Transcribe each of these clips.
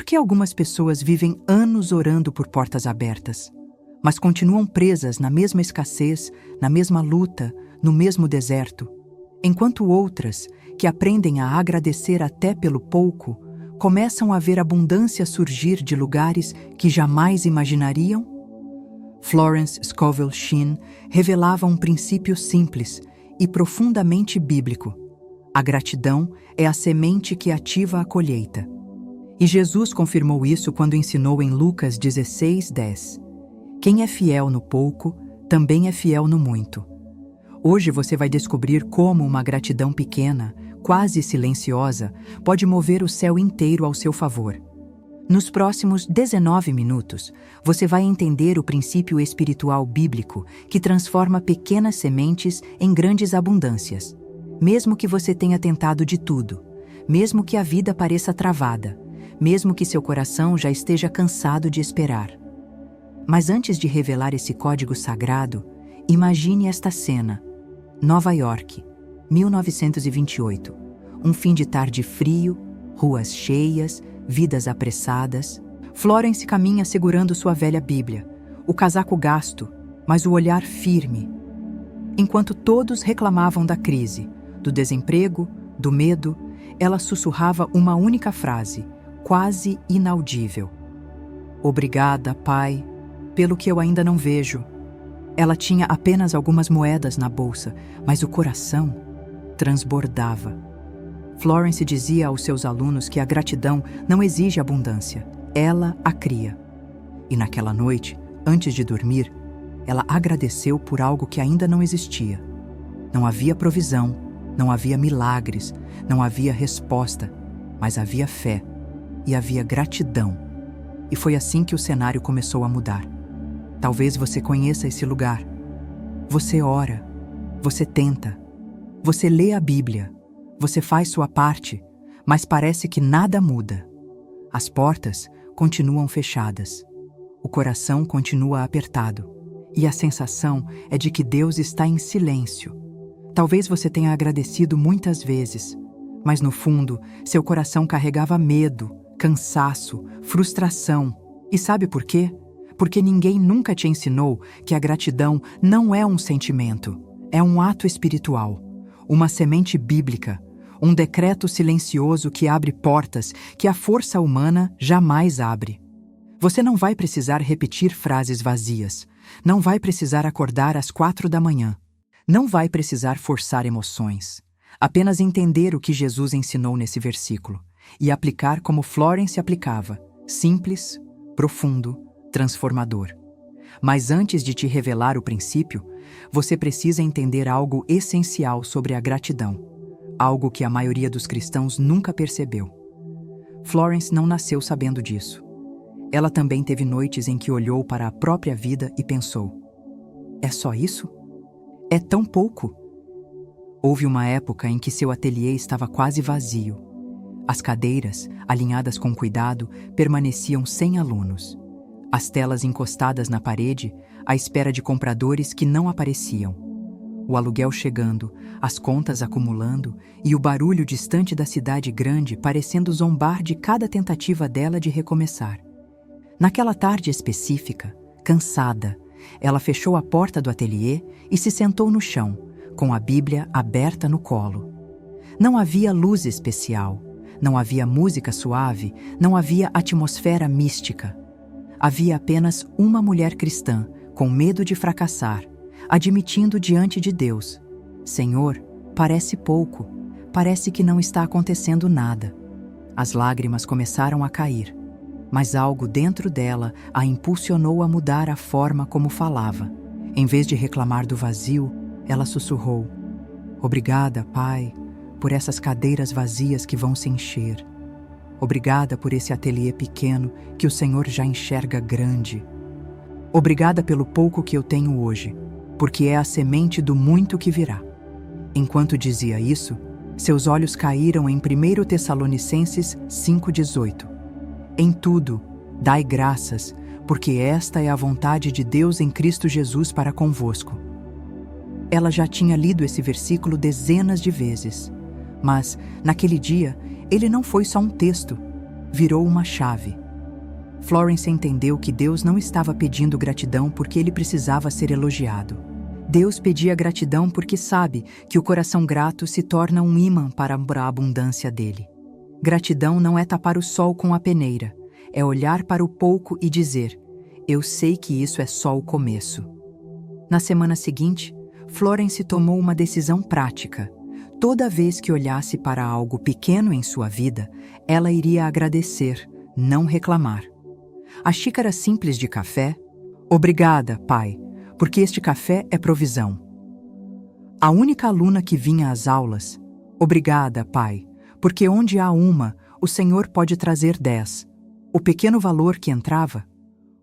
que algumas pessoas vivem anos orando por portas abertas, mas continuam presas na mesma escassez, na mesma luta, no mesmo deserto, enquanto outras, que aprendem a agradecer até pelo pouco, começam a ver abundância surgir de lugares que jamais imaginariam? Florence Scovel Shinn revelava um princípio simples e profundamente bíblico. A gratidão é a semente que ativa a colheita. E Jesus confirmou isso quando ensinou em Lucas 16:10. Quem é fiel no pouco, também é fiel no muito. Hoje você vai descobrir como uma gratidão pequena, quase silenciosa, pode mover o céu inteiro ao seu favor. Nos próximos 19 minutos, você vai entender o princípio espiritual bíblico que transforma pequenas sementes em grandes abundâncias. Mesmo que você tenha tentado de tudo, mesmo que a vida pareça travada, mesmo que seu coração já esteja cansado de esperar. Mas antes de revelar esse código sagrado, imagine esta cena. Nova York, 1928. Um fim de tarde frio, ruas cheias, vidas apressadas. Florence caminha segurando sua velha Bíblia, o casaco gasto, mas o olhar firme. Enquanto todos reclamavam da crise, do desemprego, do medo, ela sussurrava uma única frase, quase inaudível. Obrigada, Pai, pelo que eu ainda não vejo. Ela tinha apenas algumas moedas na bolsa, mas o coração transbordava. Florence dizia aos seus alunos que a gratidão não exige abundância, ela a cria. E naquela noite, antes de dormir, ela agradeceu por algo que ainda não existia. Não havia provisão, não havia milagres, não havia resposta, mas havia fé e havia gratidão. E foi assim que o cenário começou a mudar. Talvez você conheça esse lugar. Você ora, você tenta, você lê a Bíblia, você faz sua parte, mas parece que nada muda. As portas continuam fechadas, o coração continua apertado, e a sensação é de que Deus está em silêncio. Talvez você tenha agradecido muitas vezes, mas no fundo, seu coração carregava medo, cansaço, frustração. E sabe por quê? Porque ninguém nunca te ensinou que a gratidão não é um sentimento, é um ato espiritual, uma semente bíblica, um decreto silencioso que abre portas que a força humana jamais abre. Você não vai precisar repetir frases vazias, não vai precisar acordar às 4 da manhã, não vai precisar forçar emoções, apenas entender o que Jesus ensinou nesse versículo e aplicar como Florence aplicava, simples, profundo, transformador. Mas antes de te revelar o princípio, você precisa entender algo essencial sobre a gratidão, algo que a maioria dos cristãos nunca percebeu. Florence não nasceu sabendo disso. Ela também teve noites em que olhou para a própria vida e pensou: é só isso? É tão pouco? Houve uma época em que seu ateliê estava quase vazio. As cadeiras, alinhadas com cuidado, permaneciam sem alunos. As telas encostadas na parede, à espera de compradores que não apareciam. O aluguel chegando, as contas acumulando e o barulho distante da cidade grande parecendo zombar de cada tentativa dela de recomeçar. Naquela tarde específica, cansada, ela fechou a porta do ateliê e se sentou no chão, com a Bíblia aberta no colo. Não havia luz especial, não havia música suave, não havia atmosfera mística. Havia apenas uma mulher cristã, com medo de fracassar, admitindo diante de Deus: Senhor, parece pouco, parece que não está acontecendo nada. As lágrimas começaram a cair, mas algo dentro dela a impulsionou a mudar a forma como falava. Em vez de reclamar do vazio, ela sussurrou: Obrigada, Pai, por essas cadeiras vazias que vão se encher. Obrigada por esse ateliê pequeno que o Senhor já enxerga grande. Obrigada pelo pouco que eu tenho hoje, porque é a semente do muito que virá. Enquanto dizia isso, seus olhos caíram em 1 Tessalonicenses 5,18. Em tudo, dai graças, porque esta é a vontade de Deus em Cristo Jesus para convosco. Ela já tinha lido esse versículo dezenas de vezes, mas, naquele dia, ele não foi só um texto. virou uma chave. Florence entendeu que Deus não estava pedindo gratidão porque ele precisava ser elogiado. Deus pedia gratidão porque sabe que o coração grato se torna um ímã para a abundância dele. Gratidão não é tapar o sol com a peneira, é olhar para o pouco e dizer: eu sei que isso é só o começo. Na semana seguinte, Florence tomou uma decisão prática. Toda vez que olhasse para algo pequeno em sua vida, ela iria agradecer, não reclamar. A xícara simples de café: obrigada, pai, porque este café é provisão. A única aluna que vinha às aulas: obrigada, pai, porque onde há uma, o Senhor pode trazer 10. O pequeno valor que entrava: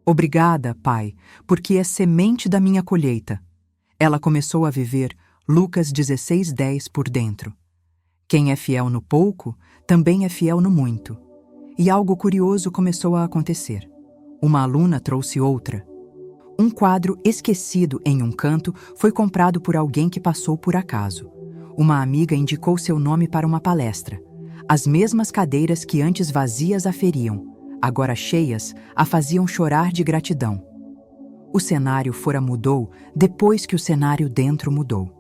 obrigada, pai, porque é semente da minha colheita. Ela começou a viver Lucas 16:10 por dentro. Quem é fiel no pouco, também é fiel no muito. E algo curioso começou a acontecer. Uma aluna trouxe outra. Um quadro esquecido em um canto foi comprado por alguém que passou por acaso. Uma amiga indicou seu nome para uma palestra. As mesmas cadeiras que antes vazias a feriam, agora cheias, a faziam chorar de gratidão. O cenário fora mudou depois que o cenário dentro mudou.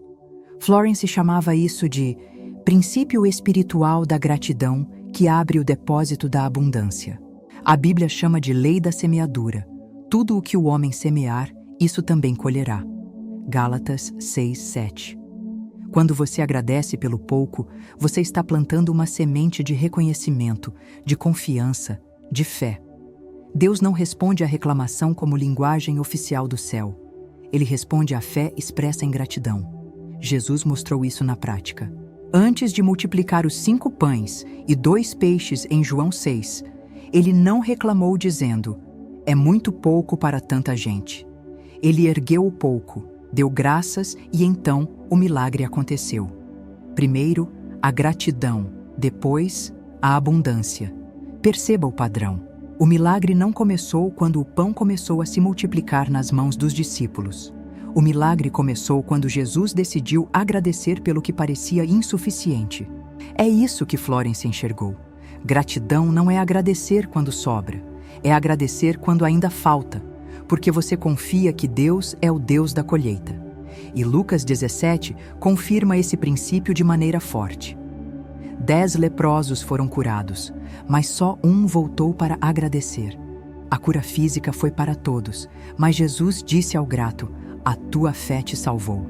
Florence chamava isso de princípio espiritual da gratidão que abre o depósito da abundância. A Bíblia chama de lei da semeadura. Tudo o que o homem semear, isso também colherá. Gálatas 6:7. Quando você agradece pelo pouco, você está plantando uma semente de reconhecimento, de confiança, de fé. Deus não responde à reclamação como linguagem oficial do céu. Ele responde à fé expressa em gratidão. Jesus mostrou isso na prática. Antes de multiplicar os 5 pães e 2 peixes em João 6, ele não reclamou dizendo: é muito pouco para tanta gente. Ele ergueu o pouco, deu graças e então o milagre aconteceu. Primeiro, a gratidão, depois, a abundância. Perceba o padrão. O milagre não começou quando o pão começou a se multiplicar nas mãos dos discípulos. O milagre começou quando Jesus decidiu agradecer pelo que parecia insuficiente. É isso que Florence enxergou. Gratidão não é agradecer quando sobra, é agradecer quando ainda falta, porque você confia que Deus é o Deus da colheita. E Lucas 17 confirma esse princípio de maneira forte. 10 leprosos foram curados, mas só um voltou para agradecer. A cura física foi para todos, mas Jesus disse ao grato: a tua fé te salvou.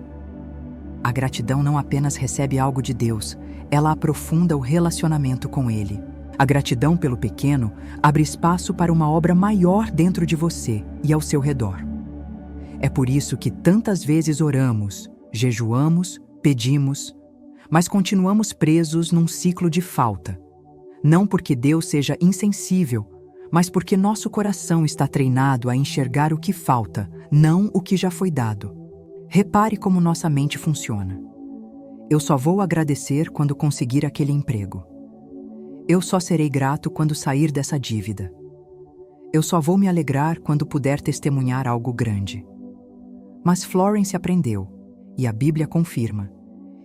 A gratidão não apenas recebe algo de Deus, ela aprofunda o relacionamento com Ele. A gratidão pelo pequeno abre espaço para uma obra maior dentro de você e ao seu redor. É por isso que tantas vezes oramos, jejuamos, pedimos, mas continuamos presos num ciclo de falta. Não porque Deus seja insensível, mas porque nosso coração está treinado a enxergar o que falta, não o que já foi dado. Repare como nossa mente funciona. Eu só vou agradecer quando conseguir aquele emprego. Eu só serei grato quando sair dessa dívida. Eu só vou me alegrar quando puder testemunhar algo grande. Mas Florence aprendeu, e a Bíblia confirma,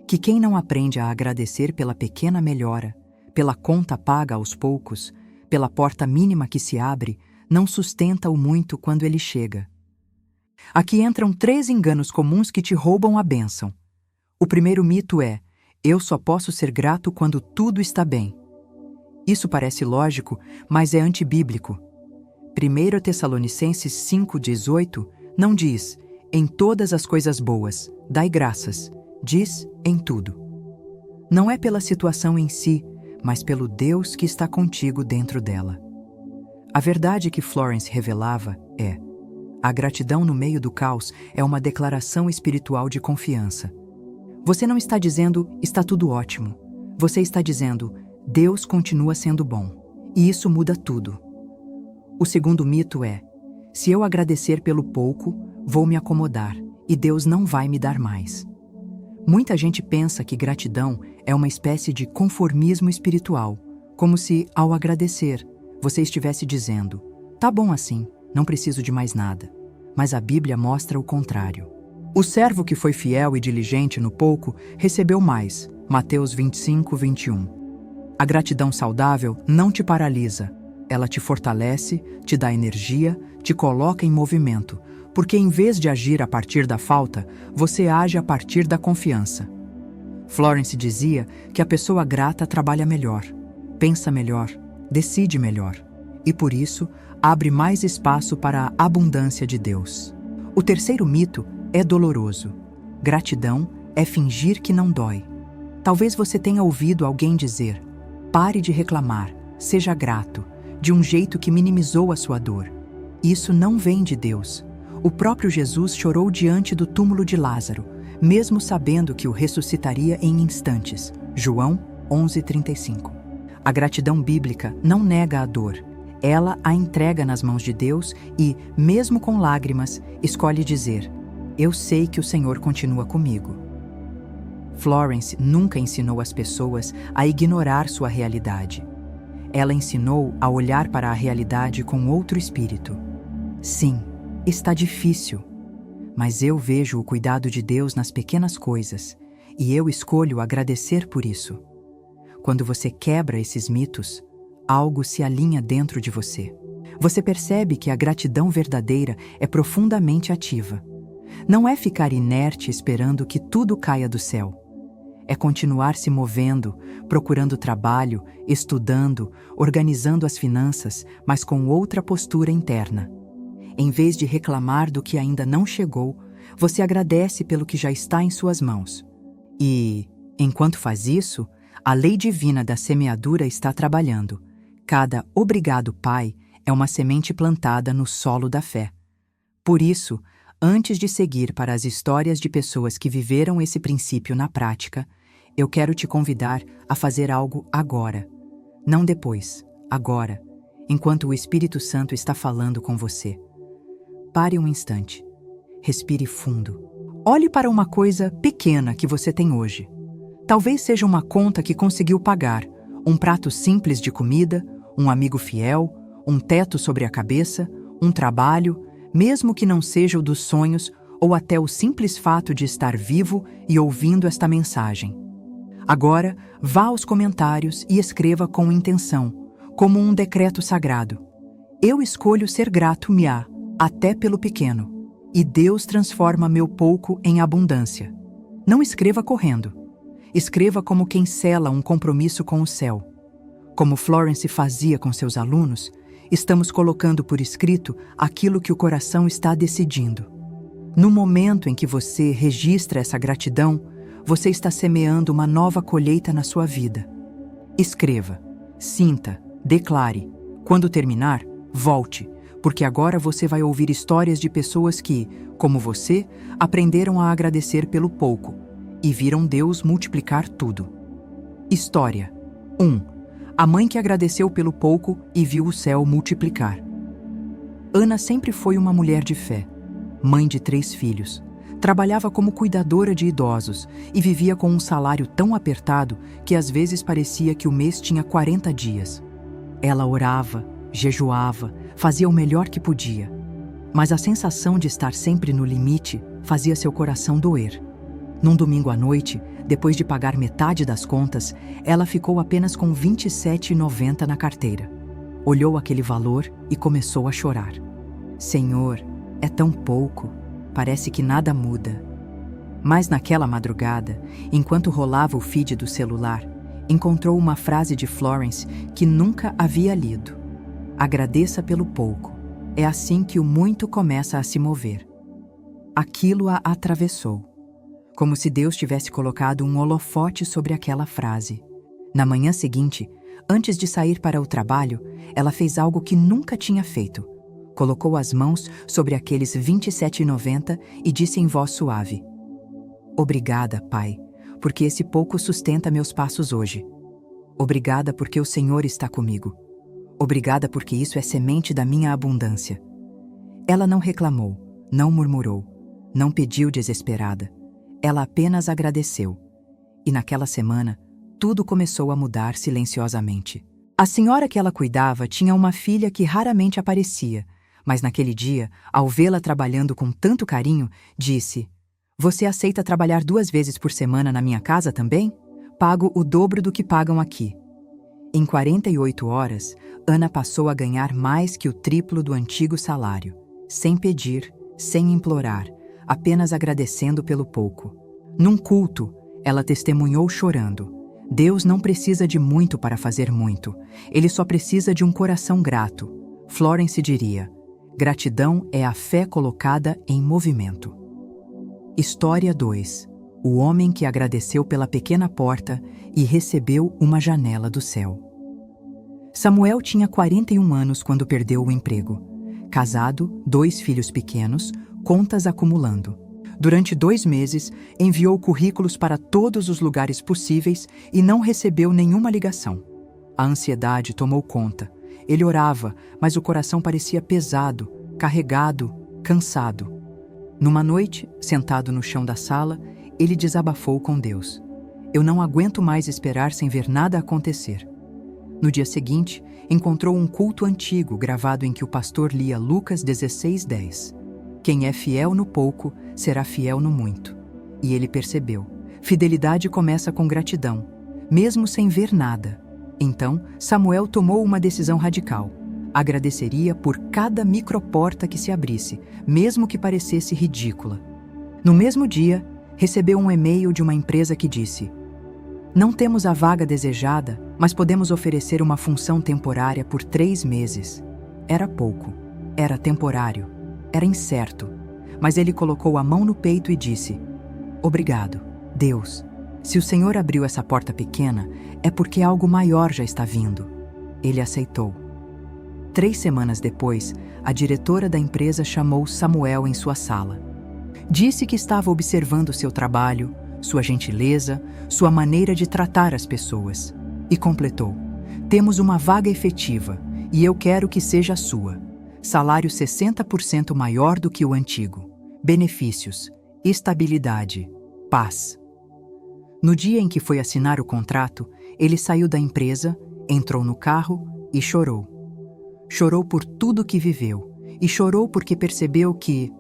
que quem não aprende a agradecer pela pequena melhora, pela conta paga aos poucos, pela porta mínima que se abre, não sustenta o muito quando ele chega. Aqui entram 3 enganos comuns que te roubam a bênção. O primeiro mito é: eu só posso ser grato quando tudo está bem. Isso parece lógico, mas é antibíblico. 1 Tessalonicenses 5,18 não diz: em todas as coisas boas, dai graças. Diz: em tudo. Não é pela situação em si, mas pelo Deus que está contigo dentro dela. A verdade que Florence revelava é: a gratidão no meio do caos é uma declaração espiritual de confiança. Você não está dizendo, está tudo ótimo. Você está dizendo, Deus continua sendo bom. E isso muda tudo. O segundo mito é: se eu agradecer pelo pouco, vou me acomodar e Deus não vai me dar mais. Muita gente pensa que gratidão é uma espécie de conformismo espiritual, como se, ao agradecer, você estivesse dizendo: tá bom assim, não preciso de mais nada. Mas a Bíblia mostra o contrário. O servo que foi fiel e diligente no pouco recebeu mais. Mateus 25:21. A gratidão saudável não te paralisa, Ela te fortalece, te dá energia, te coloca em movimento, porque em vez de agir a partir da falta, você age a partir da confiança. Florence dizia que a pessoa grata trabalha melhor, pensa melhor, decide melhor e, por isso, abre mais espaço para a abundância de Deus. O terceiro mito é doloroso. Gratidão é fingir que não dói. Talvez você tenha ouvido alguém dizer: pare de reclamar, seja grato, de um jeito que minimizou a sua dor. Isso não vem de Deus. O próprio Jesus chorou diante do túmulo de Lázaro, mesmo sabendo que o ressuscitaria em instantes. João 11:35. A gratidão bíblica não nega a dor. Ela a entrega nas mãos de Deus e, mesmo com lágrimas, escolhe dizer: eu sei que o Senhor continua comigo. Florence nunca ensinou as pessoas a ignorar sua realidade. Ela ensinou a olhar para a realidade com outro espírito. Sim, está difícil, mas eu vejo o cuidado de Deus nas pequenas coisas e eu escolho agradecer por isso. Quando você quebra esses mitos, algo se alinha dentro de você. Você percebe que a gratidão verdadeira é profundamente ativa. Não é ficar inerte esperando que tudo caia do céu. É continuar se movendo, procurando trabalho, estudando, organizando as finanças, mas com outra postura interna. Em vez de reclamar do que ainda não chegou, você agradece pelo que já está em suas mãos. E, enquanto faz isso, a lei divina da semeadura está trabalhando. Cada obrigado, Pai, é uma semente plantada no solo da fé. Por isso, antes de seguir para as histórias de pessoas que viveram esse princípio na prática, eu quero te convidar a fazer algo agora. Não depois, agora, enquanto o Espírito Santo está falando com você. Pare um instante. Respire fundo. Olhe para uma coisa pequena que você tem hoje. Talvez seja uma conta que conseguiu pagar, um prato simples de comida, um amigo fiel, um teto sobre a cabeça, um trabalho, mesmo que não seja o dos sonhos ou até o simples fato de estar vivo e ouvindo esta mensagem. Agora, vá aos comentários e escreva com intenção, como um decreto sagrado. Eu escolho ser grato, Mia, até pelo pequeno, e Deus transforma meu pouco em abundância. Não escreva correndo. Escreva como quem sela um compromisso com o céu. Como Florence fazia com seus alunos, estamos colocando por escrito aquilo que o coração está decidindo. No momento em que você registra essa gratidão, você está semeando uma nova colheita na sua vida. Escreva, sinta, declare. Quando terminar, volte, porque agora você vai ouvir histórias de pessoas que, como você, aprenderam a agradecer pelo pouco e viram Deus multiplicar tudo. História 1. A mãe que agradeceu pelo pouco e viu o céu multiplicar. Ana sempre foi uma mulher de fé, mãe de 3 filhos. Trabalhava como cuidadora de idosos e vivia com um salário tão apertado que às vezes parecia que o mês tinha 40 dias. Ela orava, jejuava, fazia o melhor que podia. Mas a sensação de estar sempre no limite fazia seu coração doer. Num domingo à noite, depois de pagar metade das contas, ela ficou apenas com R$ 27,90 na carteira. Olhou aquele valor e começou a chorar. Senhor, é tão pouco. Parece que nada muda. Mas naquela madrugada, enquanto rolava o feed do celular, encontrou uma frase de Florence que nunca havia lido. Agradeça pelo pouco. É assim que o muito começa a se mover. Aquilo a atravessou. Como se Deus tivesse colocado um holofote sobre aquela frase. Na manhã seguinte, antes de sair para o trabalho, ela fez algo que nunca tinha feito. Colocou as mãos sobre aqueles R$ 27,90 e disse em voz suave: Obrigada, Pai, porque esse pouco sustenta meus passos hoje. Obrigada porque o Senhor está comigo. Obrigada porque isso é semente da minha abundância. Ela não reclamou, não murmurou, não pediu desesperada. Ela apenas agradeceu. E naquela semana, tudo começou a mudar silenciosamente. A senhora que ela cuidava tinha uma filha que raramente aparecia, mas naquele dia, ao vê-la trabalhando com tanto carinho, disse: Você aceita trabalhar 2 vezes por semana na minha casa também? Pago o dobro do que pagam aqui. Em 48 horas, Ana passou a ganhar mais que o triplo do antigo salário, sem pedir, sem implorar, apenas agradecendo pelo pouco. Num culto, ela testemunhou chorando: Deus não precisa de muito para fazer muito, Ele só precisa de um coração grato. Florence diria: gratidão é a fé colocada em movimento. História 2. O homem que agradeceu pela pequena porta e recebeu uma janela do céu. Samuel tinha 41 anos quando perdeu o emprego. Casado, 2 filhos pequenos, contas acumulando. Durante 2 meses, enviou currículos para todos os lugares possíveis e não recebeu nenhuma ligação. A ansiedade tomou conta. Ele orava, mas o coração parecia pesado, carregado, cansado. Numa noite, sentado no chão da sala, ele desabafou com Deus: Eu não aguento mais esperar sem ver nada acontecer. No dia seguinte, encontrou um culto antigo gravado em que o pastor lia Lucas 16:10. Quem é fiel no pouco, será fiel no muito. E ele percebeu: fidelidade começa com gratidão, mesmo sem ver nada. Então, Samuel tomou uma decisão radical. Agradeceria por cada microporta que se abrisse, mesmo que parecesse ridícula. No mesmo dia, recebeu um e-mail de uma empresa que disse: Não temos a vaga desejada, mas podemos oferecer uma função temporária por 3 meses. Era pouco, era temporário, era incerto, mas ele colocou a mão no peito e disse: Obrigado, Deus. Se o Senhor abriu essa porta pequena, é porque algo maior já está vindo. Ele aceitou. 3 semanas depois, a diretora da empresa chamou Samuel em sua sala. Disse que estava observando seu trabalho, sua gentileza, sua maneira de tratar as pessoas. E completou: Temos uma vaga efetiva, e eu quero que seja a sua. Salário 60% maior do que o antigo. Benefícios, estabilidade, paz. No dia em que foi assinar o contrato, ele saiu da empresa, entrou no carro e chorou. Chorou por tudo que viveu, e chorou porque percebeu que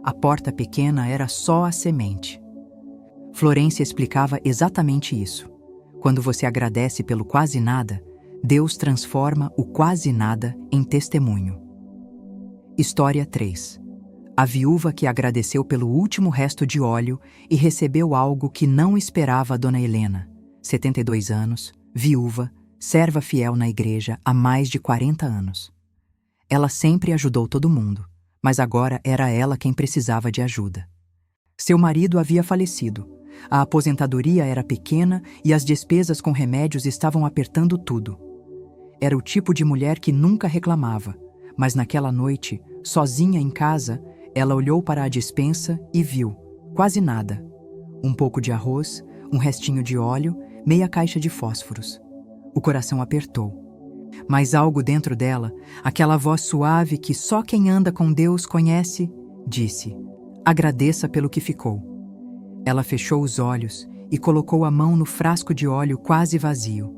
a porta pequena era só a semente. Florence explicava exatamente isso. Quando você agradece pelo quase nada, Deus transforma o quase nada em testemunho. História 3. A viúva que agradeceu pelo último resto de óleo e recebeu algo que não esperava a Dona Helena, 72 anos, viúva, serva fiel na igreja há mais de 40 anos. Ela sempre ajudou todo mundo, mas agora era ela quem precisava de ajuda. Seu marido havia falecido, a aposentadoria era pequena e as despesas com remédios estavam apertando tudo. Era o tipo de mulher que nunca reclamava, mas naquela noite, sozinha em casa, ela olhou para a despensa e viu quase nada. Um pouco de arroz, um restinho de óleo, meia caixa de fósforos. O coração apertou. Mas algo dentro dela, aquela voz suave que só quem anda com Deus conhece, disse: Agradeça pelo que ficou. Ela fechou os olhos e colocou a mão no frasco de óleo quase vazio.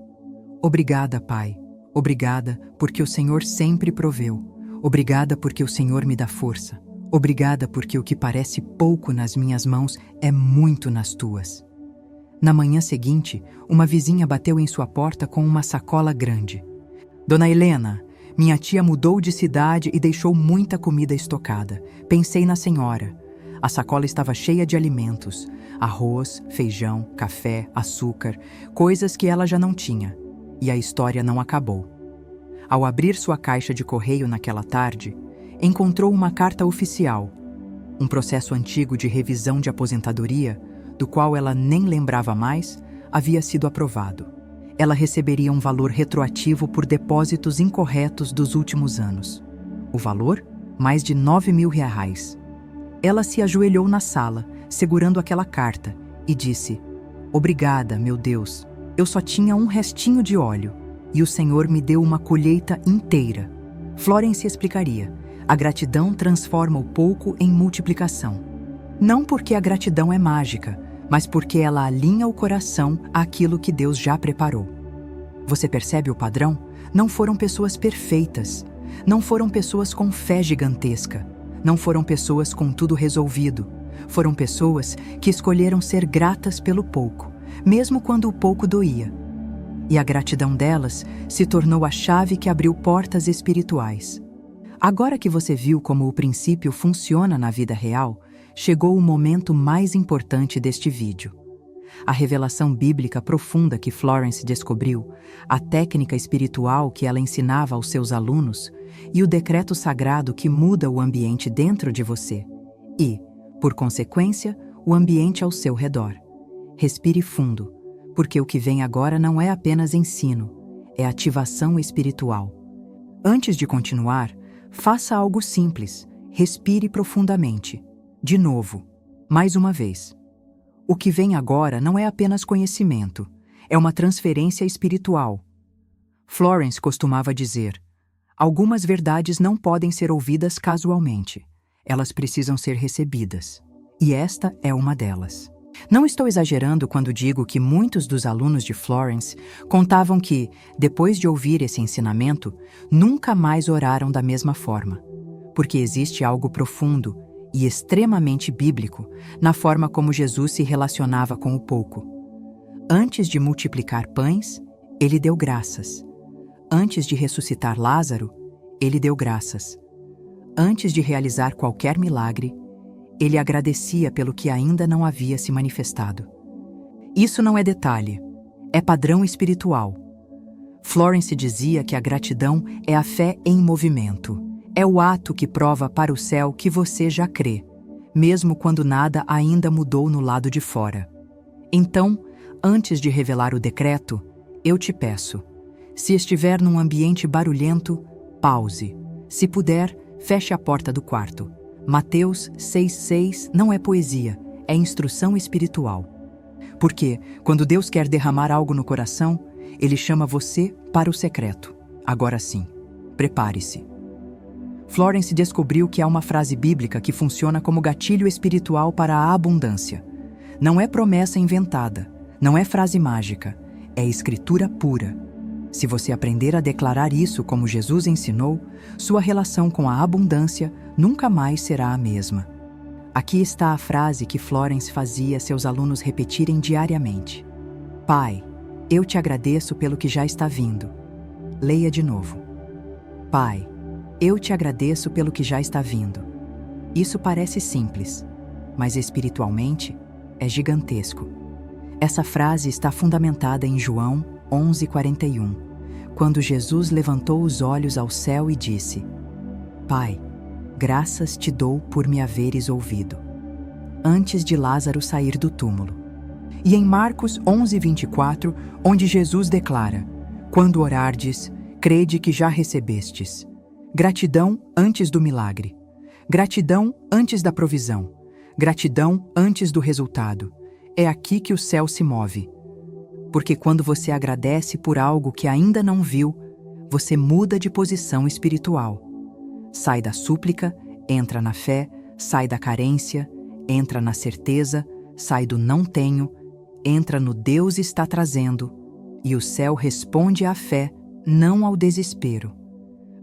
Obrigada, Pai. Obrigada porque o Senhor sempre proveu. Obrigada porque o Senhor me dá força. Obrigada porque o que parece pouco nas minhas mãos é muito nas tuas. Na manhã seguinte, uma vizinha bateu em sua porta com uma sacola grande. Dona Helena, minha tia mudou de cidade e deixou muita comida estocada. Pensei na senhora. A sacola estava cheia de alimentos: arroz, feijão, café, açúcar, coisas que ela já não tinha. E a história não acabou. Ao abrir sua caixa de correio naquela tarde, encontrou uma carta oficial, um processo antigo de revisão de aposentadoria, do qual ela nem lembrava mais, havia sido aprovado. Ela receberia um valor retroativo por depósitos incorretos dos últimos anos. O valor? Mais de R$ 9.000. Ela se ajoelhou na sala, segurando aquela carta, e disse: Obrigada, meu Deus, eu só tinha um restinho de óleo, e o Senhor me deu uma colheita inteira. Florence explicaria: a gratidão transforma o pouco em multiplicação. Não porque a gratidão é mágica, mas porque ela alinha o coração àquilo que Deus já preparou. Você percebe o padrão? Não foram pessoas perfeitas. Não foram pessoas com fé gigantesca. Não foram pessoas com tudo resolvido. Foram pessoas que escolheram ser gratas pelo pouco, mesmo quando o pouco doía. e a gratidão delas se tornou a chave que abriu portas espirituais. Agora que você viu como o princípio funciona na vida real, chegou o momento mais importante deste vídeo. A revelação bíblica profunda que Florence descobriu, a técnica espiritual que ela ensinava aos seus alunos e o decreto sagrado que muda o ambiente dentro de você e, por consequência, o ambiente ao seu redor. Respire fundo, porque o que vem agora não é apenas ensino, é ativação espiritual. Antes de continuar, faça algo simples, respire profundamente. De novo, mais uma vez. O que vem agora não é apenas conhecimento, é uma transferência espiritual. Florence costumava dizer: algumas verdades não podem ser ouvidas casualmente, elas precisam ser recebidas. E esta é uma delas. Não estou exagerando quando digo que muitos dos alunos de Florence contavam que, depois de ouvir esse ensinamento, nunca mais oraram da mesma forma, porque existe algo profundo e extremamente bíblico na forma como Jesus se relacionava com o pouco. Antes de multiplicar pães, ele deu graças. Antes de ressuscitar Lázaro, ele deu graças. Antes de realizar qualquer milagre, ele agradecia pelo que ainda não havia se manifestado. Isso não é detalhe, é padrão espiritual. Florence dizia que a gratidão é a fé em movimento. É o ato que prova para o céu que você já crê, mesmo quando nada ainda mudou no lado de fora. Então, antes de revelar o decreto, eu te peço, se estiver num ambiente barulhento, pause. Se puder, feche a porta do quarto. Mateus 6,6 não é poesia, é instrução espiritual. Porque, quando Deus quer derramar algo no coração, Ele chama você para o secreto. Agora sim, prepare-se. Florence descobriu que há uma frase bíblica que funciona como gatilho espiritual para a abundância. Não é promessa inventada, não é frase mágica, é escritura pura. Se você aprender a declarar isso como Jesus ensinou, sua relação com a abundância nunca mais será a mesma. Aqui está a frase que Florence fazia seus alunos repetirem diariamente. Pai, eu te agradeço pelo que já está vindo. Leia de novo. Pai, eu te agradeço pelo que já está vindo. Isso parece simples, mas espiritualmente é gigantesco. Essa frase está fundamentada em João 11:41, quando Jesus levantou os olhos ao céu e disse: Pai, graças te dou por me haveres ouvido, antes de Lázaro sair do túmulo. E em Marcos 11:24, onde Jesus declara: Quando orardes, crede que já recebestes. Gratidão antes do milagre. Gratidão antes da provisão. Gratidão antes do resultado. É aqui que o céu se move. Porque quando você agradece por algo que ainda não viu, você muda de posição espiritual. Sai da súplica, entra na fé, sai da carência, entra na certeza, sai do não tenho, entra no Deus está trazendo, e o céu responde à fé, não ao desespero.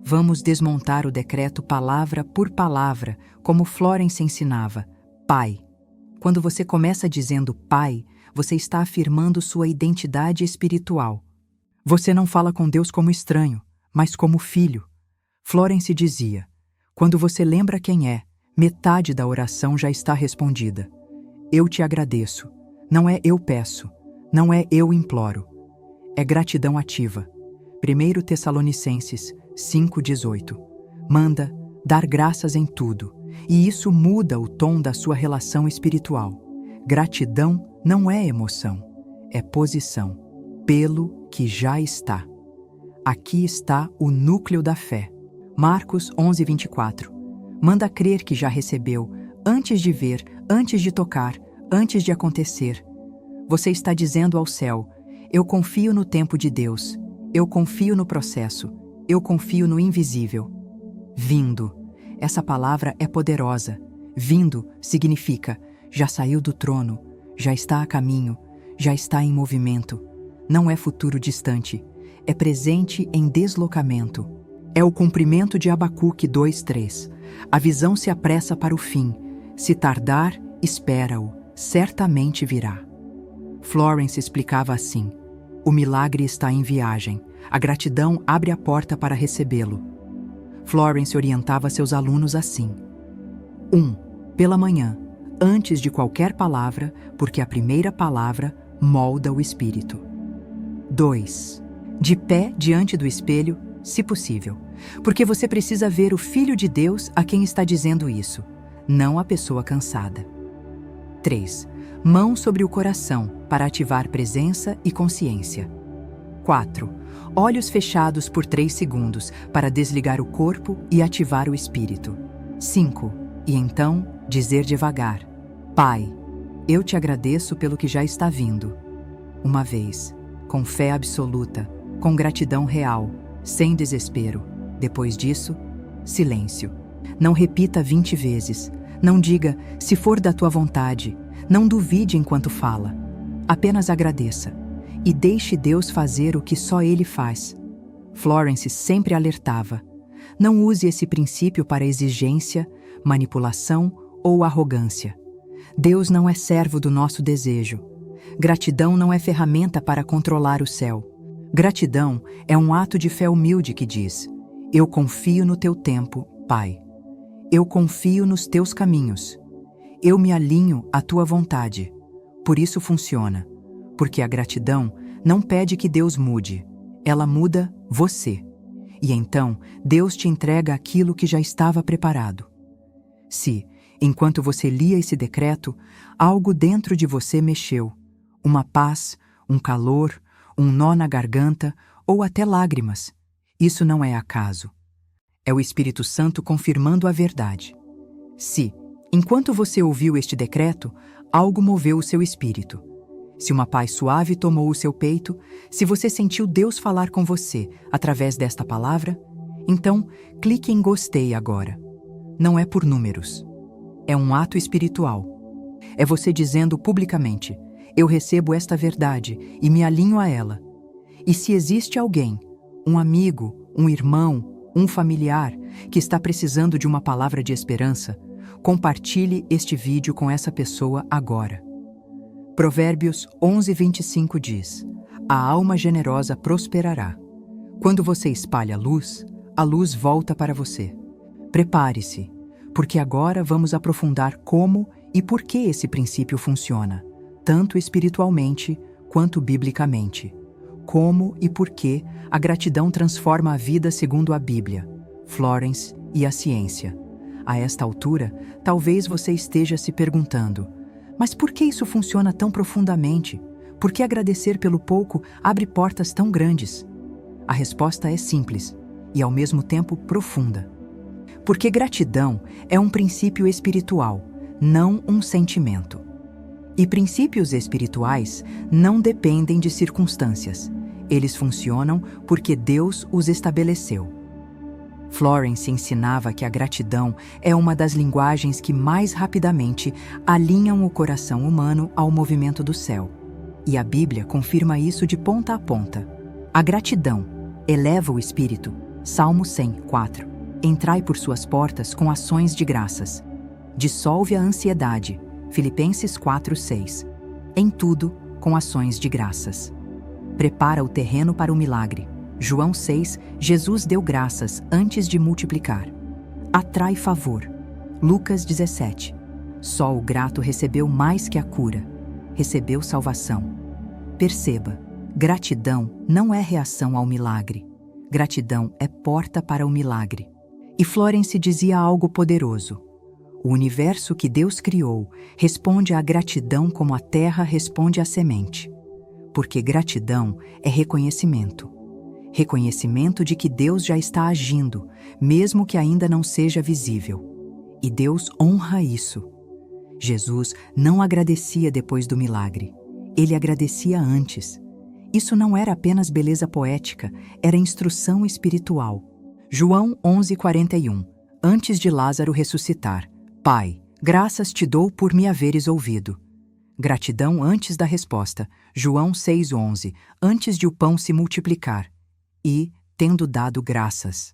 Vamos desmontar o decreto palavra por palavra, como Florence ensinava. Pai. Quando você começa dizendo Pai, você está afirmando sua identidade espiritual. Você não fala com Deus como estranho, mas como filho. Florence dizia: quando você lembra quem é, metade da oração já está respondida. Eu te agradeço. Não é eu peço. Não é eu imploro. É gratidão ativa. 1 Tessalonicenses 5:18. Manda dar graças em tudo, e isso muda o tom da sua relação espiritual. Gratidão não é emoção, é posição, pelo que já está. Aqui está o núcleo da fé. Marcos 11:24. Manda crer que já recebeu, antes de ver, antes de tocar, antes de acontecer. Você está dizendo ao céu: eu confio no tempo de Deus, eu confio no processo, eu confio no invisível. Vindo. Essa palavra é poderosa. Vindo significa: já saiu do trono, já está a caminho, já está em movimento. Não é futuro distante, é presente em deslocamento. É o cumprimento de Abacuque 2:3. A visão se apressa para o fim. Se tardar, espera-o, certamente virá. Florence explicava assim: O milagre está em viagem. A gratidão abre a porta para recebê-lo. Florence orientava seus alunos assim: 1. Pela manhã, antes de qualquer palavra, porque a primeira palavra molda o espírito. 2. De pé diante do espelho, se possível, porque você precisa ver o Filho de Deus a quem está dizendo isso, não a pessoa cansada. 3. Mão sobre o coração, para ativar presença e consciência. 4. Olhos fechados por 3 segundos, para desligar o corpo e ativar o espírito. 5. E então, dizer devagar: Pai, eu te agradeço pelo que já está vindo. Uma vez, com fé absoluta, com gratidão real, sem desespero. Depois disso, silêncio. Não repita 20 vezes. Não diga, se for da tua vontade. Não duvide enquanto fala. Apenas agradeça. E deixe Deus fazer o que só Ele faz. Florence sempre alertava: não use esse princípio para exigência, manipulação ou arrogância. Deus não é servo do nosso desejo. Gratidão não é ferramenta para controlar o céu. Gratidão é um ato de fé humilde que diz: eu confio no teu tempo, Pai. Eu confio nos teus caminhos. Eu me alinho à tua vontade. Por isso funciona. Porque a gratidão não pede que Deus mude. Ela muda você. E então, Deus te entrega aquilo que já estava preparado. Se, enquanto você lia esse decreto, algo dentro de você mexeu, uma paz, um calor, um nó na garganta ou até lágrimas, isso não é acaso. É o Espírito Santo confirmando a verdade. Se, enquanto você ouviu este decreto, algo moveu o seu espírito. Se uma paz suave tomou o seu peito, se você sentiu Deus falar com você através desta palavra, então clique em gostei agora. Não é por números. É um ato espiritual. É você dizendo publicamente: eu recebo esta verdade e me alinho a ela. E se existe alguém, um amigo, um irmão, um familiar, que está precisando de uma palavra de esperança, compartilhe este vídeo com essa pessoa agora. Provérbios 11:25 diz: a alma generosa prosperará. Quando você espalha a luz volta para você. Prepare-se, porque agora vamos aprofundar como e por que esse princípio funciona, tanto espiritualmente quanto biblicamente. Como e por que a gratidão transforma a vida segundo a Bíblia, Florence e a ciência. A esta altura, talvez você esteja se perguntando: mas por que isso funciona tão profundamente? Por que agradecer pelo pouco abre portas tão grandes? A resposta é simples e, ao mesmo tempo, profunda. Porque gratidão é um princípio espiritual, não um sentimento. E princípios espirituais não dependem de circunstâncias. Eles funcionam porque Deus os estabeleceu. Florence ensinava que a gratidão é uma das linguagens que mais rapidamente alinham o coração humano ao movimento do céu. E a Bíblia confirma isso de ponta a ponta. A gratidão eleva o espírito. Salmo 100:4. Entrai por suas portas com ações de graças. Dissolve a ansiedade. Filipenses 4:6. Em tudo, com ações de graças. Prepara o terreno para o milagre. João 6, Jesus deu graças antes de multiplicar. Atrai favor. Lucas 17. Só o grato recebeu mais que a cura. Recebeu salvação. Perceba, gratidão não é reação ao milagre. Gratidão é porta para o milagre. E Florence dizia algo poderoso. O universo que Deus criou responde à gratidão como a terra responde à semente. Porque gratidão é reconhecimento. Reconhecimento de que Deus já está agindo, mesmo que ainda não seja visível. E Deus honra isso. Jesus não agradecia depois do milagre. Ele agradecia antes. Isso não era apenas beleza poética, era instrução espiritual. João 11:41. Antes de Lázaro ressuscitar: Pai, graças te dou por me haveres ouvido. Gratidão antes da resposta. João 6:11. Antes de o pão se multiplicar. E, tendo dado graças.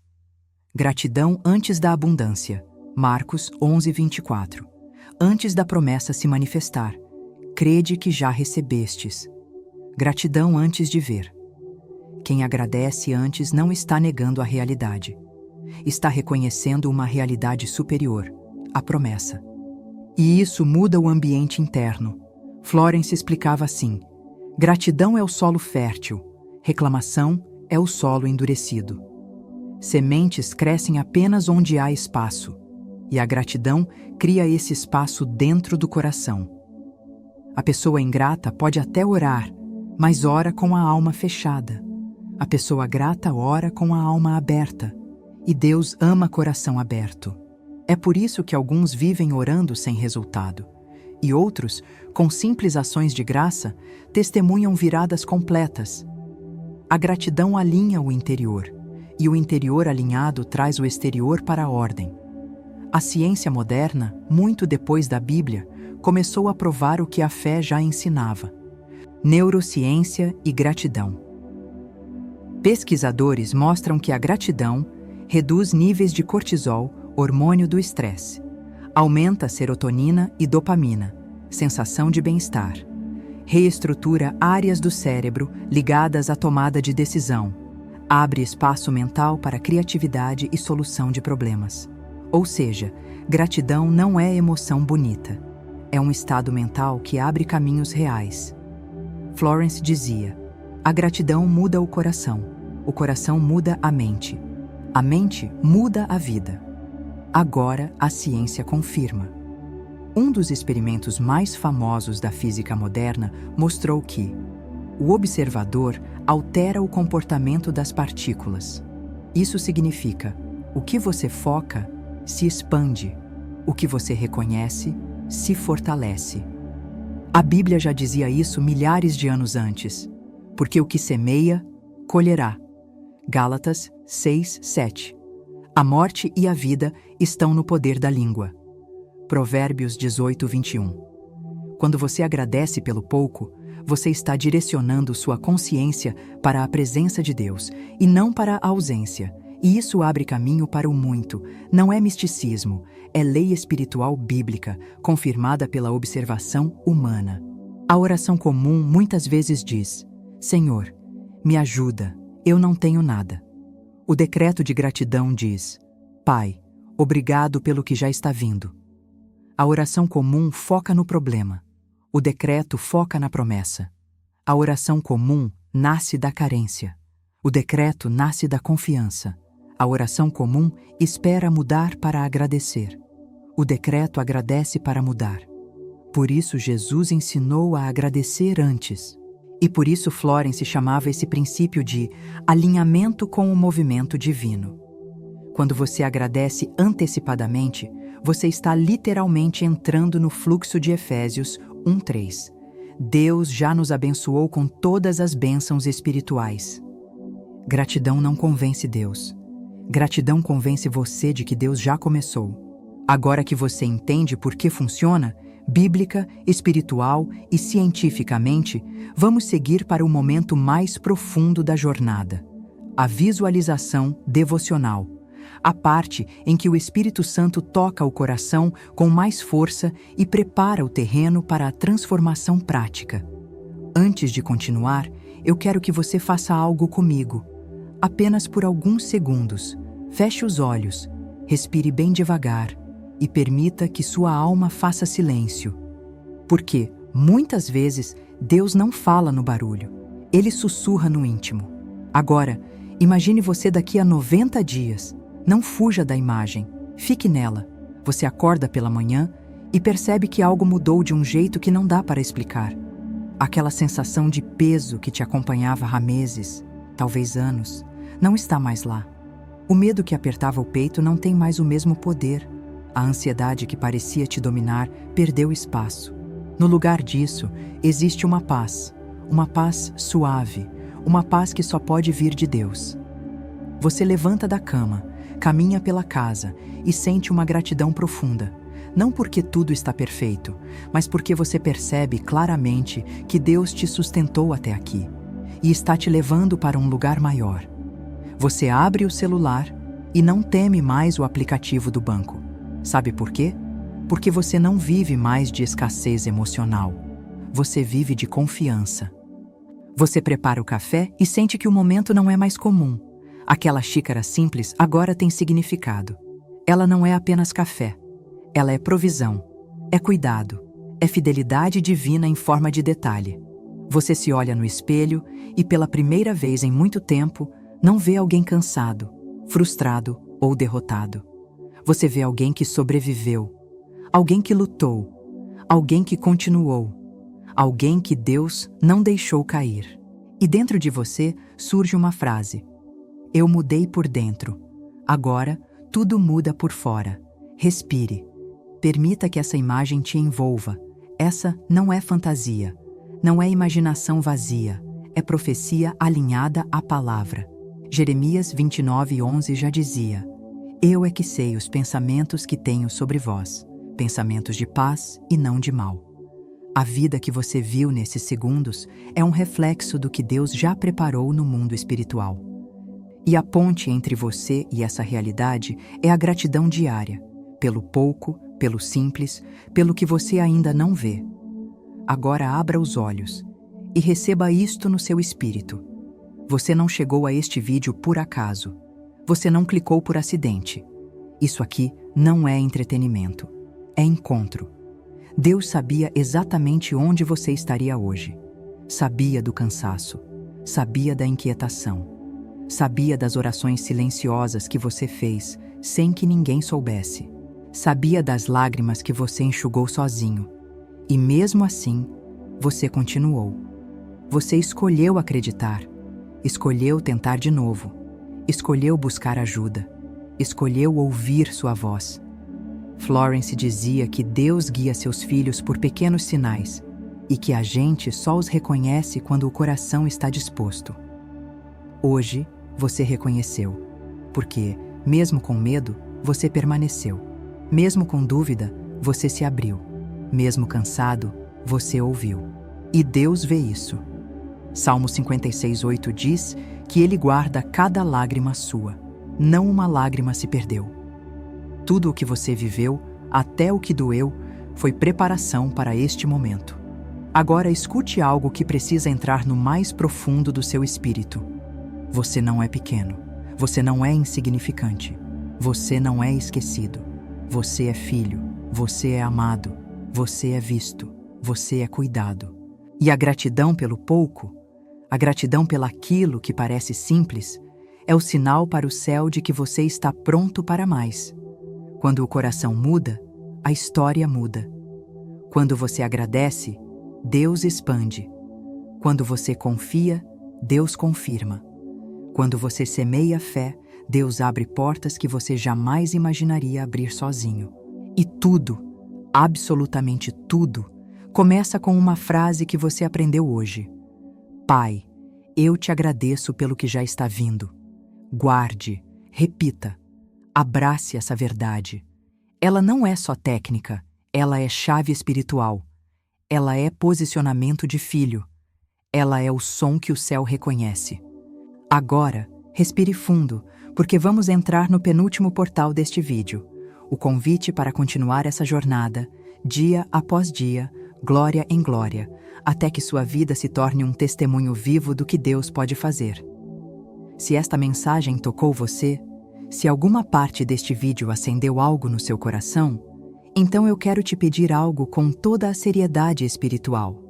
Gratidão antes da abundância. Marcos 11:24. Antes da promessa se manifestar. Crede que já recebestes. Gratidão antes de ver. Quem agradece antes não está negando a realidade. Está reconhecendo uma realidade superior, a promessa. E isso muda o ambiente interno. Florence explicava assim: gratidão é o solo fértil, reclamação é o solo endurecido. Sementes crescem apenas onde há espaço, e a gratidão cria esse espaço dentro do coração. A pessoa ingrata pode até orar, mas ora com a alma fechada. A pessoa grata ora com a alma aberta, e Deus ama coração aberto. É por isso que alguns vivem orando sem resultado, e outros, com simples ações de graça, testemunham viradas completas. A gratidão alinha o interior, e o interior alinhado traz o exterior para a ordem. A ciência moderna, muito depois da Bíblia, começou a provar o que a fé já ensinava: neurociência e gratidão. Pesquisadores mostram que a gratidão reduz níveis de cortisol, hormônio do estresse, aumenta serotonina e dopamina, sensação de bem-estar, reestrutura áreas do cérebro ligadas à tomada de decisão, abre espaço mental para criatividade e solução de problemas. Ou seja, gratidão não é emoção bonita, é um estado mental que abre caminhos reais. Florence dizia: a gratidão muda o coração muda a mente muda a vida. Agora a ciência confirma. Um dos experimentos mais famosos da física moderna mostrou que o observador altera o comportamento das partículas. Isso significa: o que você foca se expande, o que você reconhece se fortalece. A Bíblia já dizia isso milhares de anos antes, porque o que semeia, colherá. Gálatas 6:7. A morte e a vida estão no poder da língua. Provérbios 18:21. Quando você agradece pelo pouco, você está direcionando sua consciência para a presença de Deus e não para a ausência. E isso abre caminho para o muito. Não é misticismo, é lei espiritual bíblica, confirmada pela observação humana. A oração comum muitas vezes diz: Senhor, me ajuda, eu não tenho nada. O decreto de gratidão diz: Pai, obrigado pelo que já está vindo. A oração comum foca no problema. O decreto foca na promessa. A oração comum nasce da carência. O decreto nasce da confiança. A oração comum espera mudar para agradecer. O decreto agradece para mudar. Por isso Jesus ensinou a agradecer antes. E por isso Florence chamava esse princípio de alinhamento com o movimento divino. Quando você agradece antecipadamente, você está literalmente entrando no fluxo de Efésios 1:3. Deus já nos abençoou com todas as bênçãos espirituais. Gratidão não convence Deus. Gratidão convence você de que Deus já começou. Agora que você entende por que funciona, bíblica, espiritual e cientificamente, vamos seguir para o momento mais profundo da jornada: a visualização devocional. A parte em que o Espírito Santo toca o coração com mais força e prepara o terreno para a transformação prática. Antes de continuar, eu quero que você faça algo comigo. Apenas por alguns segundos, feche os olhos, respire bem devagar e permita que sua alma faça silêncio. Porque, muitas vezes, Deus não fala no barulho, Ele sussurra no íntimo. Agora, imagine você daqui a 90 dias. Não fuja da imagem, fique nela. Você acorda pela manhã e percebe que algo mudou de um jeito que não dá para explicar. Aquela sensação de peso que te acompanhava há meses, talvez anos, não está mais lá. O medo que apertava o peito não tem mais o mesmo poder. A ansiedade que parecia te dominar perdeu espaço. No lugar disso, existe uma paz suave, uma paz que só pode vir de Deus. Você levanta da cama, caminha pela casa e sente uma gratidão profunda, não porque tudo está perfeito, mas porque você percebe claramente que Deus te sustentou até aqui e está te levando para um lugar maior. Você abre o celular e não teme mais o aplicativo do banco. Sabe por quê? Porque você não vive mais de escassez emocional. Você vive de confiança. Você prepara o café e sente que o momento não é mais comum. Aquela xícara simples agora tem significado. Ela não é apenas café. Ela é provisão, é cuidado, é fidelidade divina em forma de detalhe. Você se olha no espelho e, pela primeira vez em muito tempo, não vê alguém cansado, frustrado ou derrotado. Você vê alguém que sobreviveu, alguém que lutou, alguém que continuou, alguém que Deus não deixou cair. E dentro de você surge uma frase: eu mudei por dentro. Agora, tudo muda por fora. Respire. Permita que essa imagem te envolva. Essa não é fantasia. Não é imaginação vazia. É profecia alinhada à palavra. Jeremias 29:11 já dizia: eu é que sei os pensamentos que tenho sobre vós, pensamentos de paz e não de mal. A vida que você viu nesses segundos é um reflexo do que Deus já preparou no mundo espiritual. E a ponte entre você e essa realidade é a gratidão diária, pelo pouco, pelo simples, pelo que você ainda não vê. Agora abra os olhos e receba isto no seu espírito. Você não chegou a este vídeo por acaso. Você não clicou por acidente. Isso aqui não é entretenimento, é encontro. Deus sabia exatamente onde você estaria hoje. Sabia do cansaço, sabia da inquietação, sabia das orações silenciosas que você fez sem que ninguém soubesse. Sabia das lágrimas que você enxugou sozinho. E mesmo assim, você continuou. Você escolheu acreditar, escolheu tentar de novo, escolheu buscar ajuda, escolheu ouvir sua voz. Florence dizia que Deus guia seus filhos por pequenos sinais e que a gente só os reconhece quando o coração está disposto. Hoje, você reconheceu, porque, mesmo com medo, você permaneceu. Mesmo com dúvida, você se abriu. Mesmo cansado, você ouviu. E Deus vê isso. Salmo 56:8 diz que Ele guarda cada lágrima sua. Não uma lágrima se perdeu. Tudo o que você viveu, até o que doeu, foi preparação para este momento. Agora escute algo que precisa entrar no mais profundo do seu espírito. Você não é pequeno. Você não é insignificante. Você não é esquecido. Você é filho. Você é amado. Você é visto. Você é cuidado. E a gratidão pelo pouco, a gratidão pelaquilo que parece simples, é o sinal para o céu de que você está pronto para mais. Quando o coração muda, a história muda. Quando você agradece, Deus expande. Quando você confia, Deus confirma. Quando você semeia fé, Deus abre portas que você jamais imaginaria abrir sozinho. E tudo, absolutamente tudo, começa com uma frase que você aprendeu hoje. Pai, eu te agradeço pelo que já está vindo. Guarde, repita, abrace essa verdade. Ela não é só técnica, ela é chave espiritual. Ela é posicionamento de filho. Ela é o som que o céu reconhece. Agora, respire fundo, porque vamos entrar no penúltimo portal deste vídeo. O convite para continuar essa jornada, dia após dia, glória em glória, até que sua vida se torne um testemunho vivo do que Deus pode fazer. Se esta mensagem tocou você, se alguma parte deste vídeo acendeu algo no seu coração, então eu quero te pedir algo com toda a seriedade espiritual.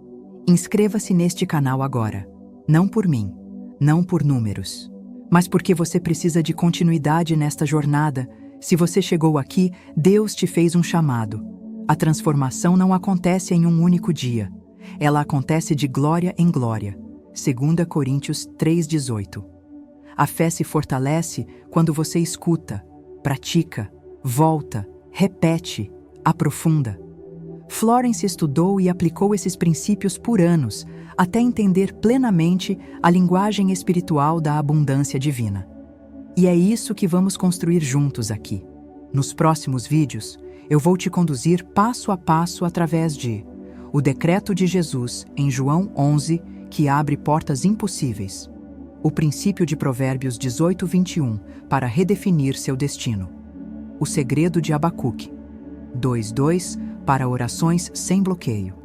Inscreva-se neste canal agora, não por mim, não por números, mas porque você precisa de continuidade nesta jornada. Se você chegou aqui, Deus te fez um chamado. A transformação não acontece em um único dia. Ela acontece de glória em glória. 2 Coríntios 3:18. A fé se fortalece quando você escuta, pratica, volta, repete, aprofunda. Florence estudou e aplicou esses princípios por anos, até entender plenamente a linguagem espiritual da abundância divina. E é isso que vamos construir juntos aqui. Nos próximos vídeos, eu vou te conduzir passo a passo através de o decreto de Jesus em João 11, que abre portas impossíveis. O princípio de Provérbios 18:21, para redefinir seu destino. O segredo de Abacuque 2:2, para orações sem bloqueio.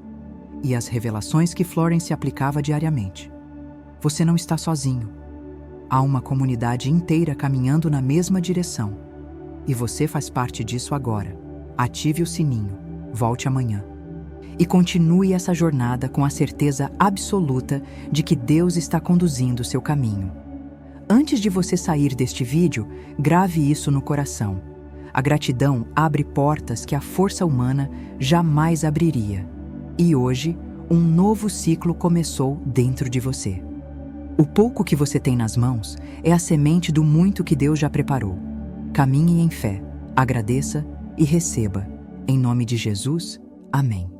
E as revelações que Florence aplicava diariamente. Você não está sozinho. Há uma comunidade inteira caminhando na mesma direção. E você faz parte disso agora. Ative o sininho, volte amanhã. E continue essa jornada com a certeza absoluta de que Deus está conduzindo o seu caminho. Antes de você sair deste vídeo, grave isso no coração. A gratidão abre portas que a força humana jamais abriria. E hoje, um novo ciclo começou dentro de você. O pouco que você tem nas mãos é a semente do muito que Deus já preparou. Caminhe em fé, agradeça e receba. Em nome de Jesus, amém.